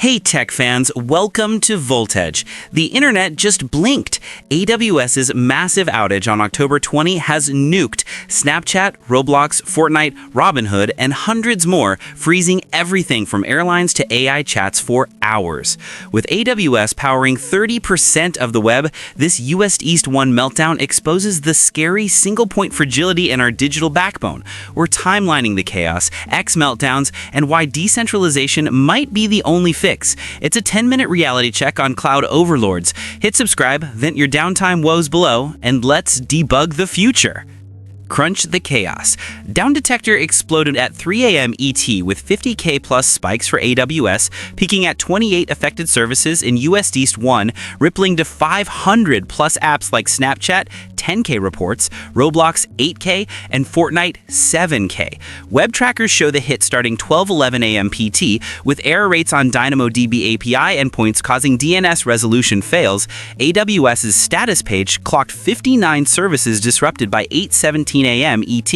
Hey tech fans, welcome to VoltEdge. The internet just blinked. AWS's massive outage on October 20 has nuked Snapchat, Roblox, Fortnite, Robinhood, and hundreds more, freezing everything from airlines to AI chats for hours. With AWS powering 30% of the web, this US East 1 meltdown exposes the scary single-point fragility in our digital backbone. We're timelining the chaos, X meltdowns, and why decentralization might be the only fix. It's a 10-minute reality check on cloud overlords. Hit subscribe, vent your downtime woes below, and let's debug the future. Crunch the chaos. Down detector exploded at 3 a.m. ET with 50K plus spikes for AWS, peaking at 28 affected services in US East 1, rippling to 500 plus apps like Snapchat, 10K reports, Roblox 8K, and Fortnite 7K. Web trackers show the hit starting 12:11 a.m. PT, with error rates on DynamoDB API endpoints causing DNS resolution fails. AWS's status page clocked 59 services disrupted by 8:17 a.m. ET.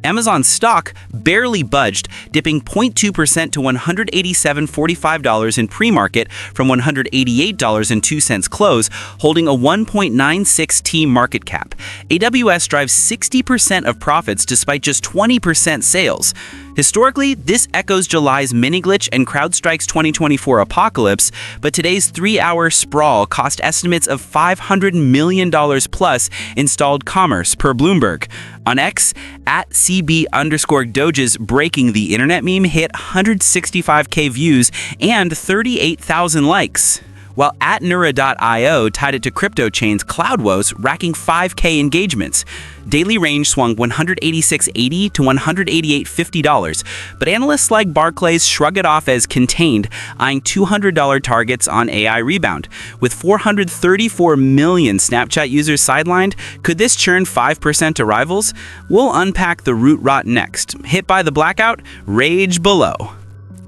Amazon stock barely budged, dipping 0.2% to $187.45 in pre-market from $188.02 close, holding a 1.96T market cap. AWS drives 60% of profits despite just 20% sales. Historically, this echoes July's mini glitch and CrowdStrike's 2024 apocalypse, but today's 3-hour sprawl cost estimates of $500 million plus installed commerce per Bloomberg. On X, at CB_Doge's Breaking the Internet meme hit 165K views and 38,000 likes, while at Neura.io tied it to crypto chains CloudWoes, racking 5K engagements. Daily range swung $186.80 to $188.50, but analysts like Barclays shrug it off as contained, eyeing $200 targets on AI rebound. With 434 million Snapchat users sidelined, could this churn 5% to rivals? We'll unpack the root rot next. Hit by the blackout? Rage below.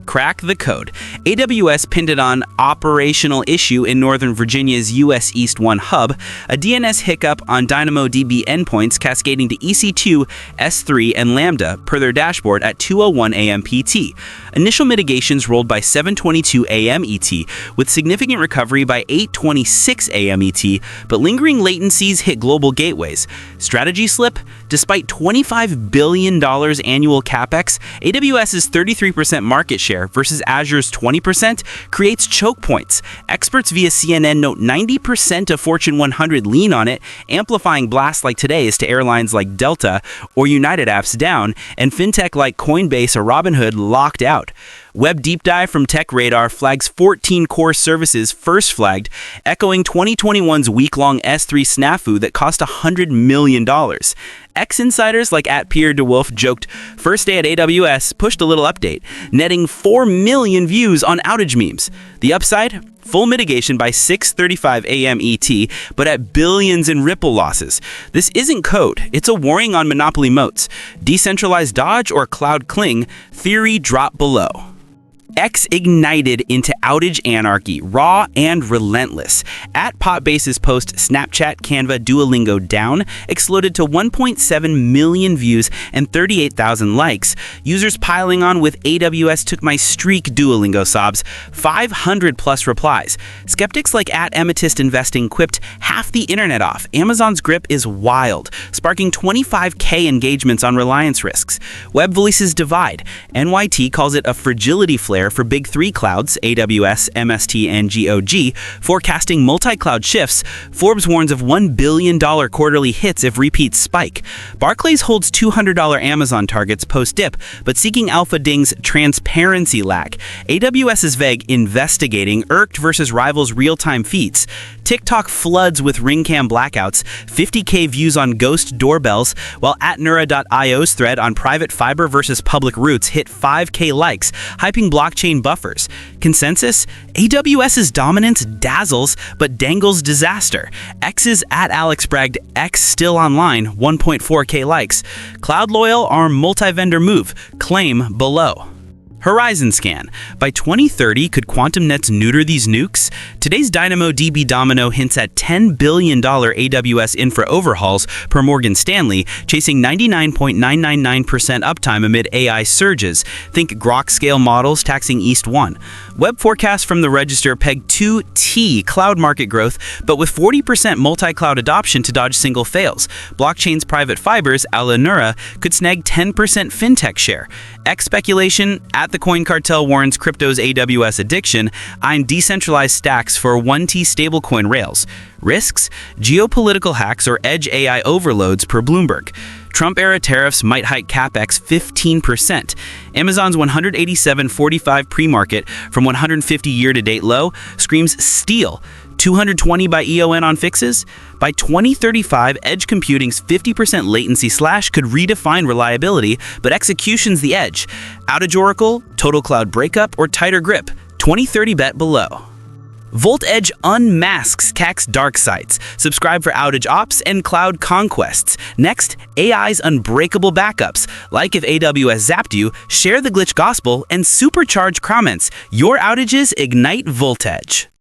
Crack the code. AWS pinned it on operational issue in Northern Virginia's US East 1 hub, a DNS hiccup on DynamoDB endpoints cascading to EC2, S3, and Lambda per their dashboard at 2:01 a.m. PT. Initial mitigations rolled by 7:22 a.m. ET, with significant recovery by 8:26 a.m. ET, but lingering latencies hit global gateways. Strategy slip? Despite $25 billion annual capex, AWS's 33% market share versus Azure's 20% creates choke points. Experts via CNN note 90% of Fortune 100 lean on it, amplifying blasts like today's to airlines like Delta or United apps down, and fintech like Coinbase or Robinhood locked out. Web Deep Dive from Tech Radar flags 14 core services first flagged, echoing 2021's week-long S3 snafu that cost $100 million. Ex-insiders like @PierreDeWolf joked, first day at AWS pushed a little update, netting 4 million views on outage memes. The upside? Full mitigation by 6:35 a.m. ET, but at billions in ripple losses. This isn't code, it's a warning on monopoly moats. Decentralized dodge or cloud cling? Theory drop below. X ignited into outage anarchy, raw and relentless. At Potbase's post, Snapchat, Canva, Duolingo down exploded to 1.7 million views and 38,000 likes. Users piling on with AWS took my streak Duolingo sobs, 500 plus replies. Skeptics like at Amethyst Investing quipped, half the internet off. Amazon's grip is wild, sparking 25K engagements on reliance risks. Web voices divide. NYT calls it a fragility flare for big three clouds, AWS, MST, and GOG, forecasting multi-cloud shifts. Forbes warns of $1 billion quarterly hits if repeats spike. Barclays holds $200 Amazon targets post-dip, but seeking alpha dings transparency lack. AWS is vague investigating irked versus rivals real-time feeds. TikTok floods with ring cam blackouts, 50K views on ghost doorbells, while at Neura.io's thread on private fiber versus public routes hit 5K likes, hyping blockchain buffers. Consensus? AWS's dominance dazzles, but dangles disaster. X's at Alex bragged X still online, 1.4K likes. Cloud loyal or multi-vendor move? Claim below. Horizon Scan. By 2030, could quantum nets neuter these nukes? Today's DynamoDB Domino hints at $10 billion AWS infra overhauls per Morgan Stanley, chasing 99.999% uptime amid AI surges. Think Grok scale models taxing East 1. Web forecasts from the Register peg 2T cloud market growth, but with 40% multi-cloud adoption to dodge single fails. Blockchain's private fibers, Alanura, could snag 10% fintech share. X speculation, at the Coin Cartel warns crypto's AWS addiction, eyeing decentralized stacks for 1T stablecoin rails. Risks? Geopolitical hacks or edge AI overloads per Bloomberg. Trump-era tariffs might hike CapEx 15%. Amazon's 187.45 pre-market from 150 year-to-date low screams steal. 220 by EON on fixes? By 2035, edge computing's 50% latency slash could redefine reliability, but execution's the edge. Outage Oracle, total cloud breakup, or tighter grip? 2030 bet below. VoltEdge unmasks CAC's dark sites. Subscribe for outage ops and cloud conquests. Next, AI's unbreakable backups. Like if AWS zapped you, share the glitch gospel and supercharge comments. Your outages ignite VoltEdge.